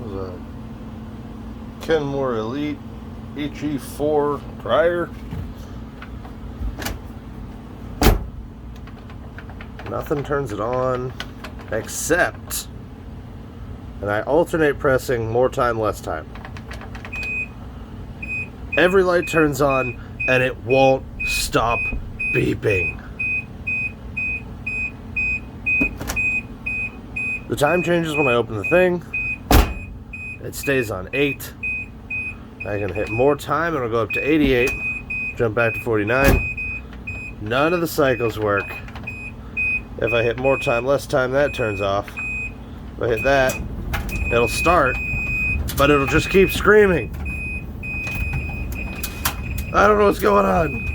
was a Kenmore Elite HE4 dryer. Nothing turns it on except, and I alternate pressing more time, less time. Every light turns on and it won't stop beeping. The time changes when I open the thing. It stays on 8. I can hit more time and it'll go up to 88. Jump back to 49. None of the cycles work. If I hit more time, less time, that turns off. If I hit that, it'll start, but it'll just keep screaming. I don't know what's going on.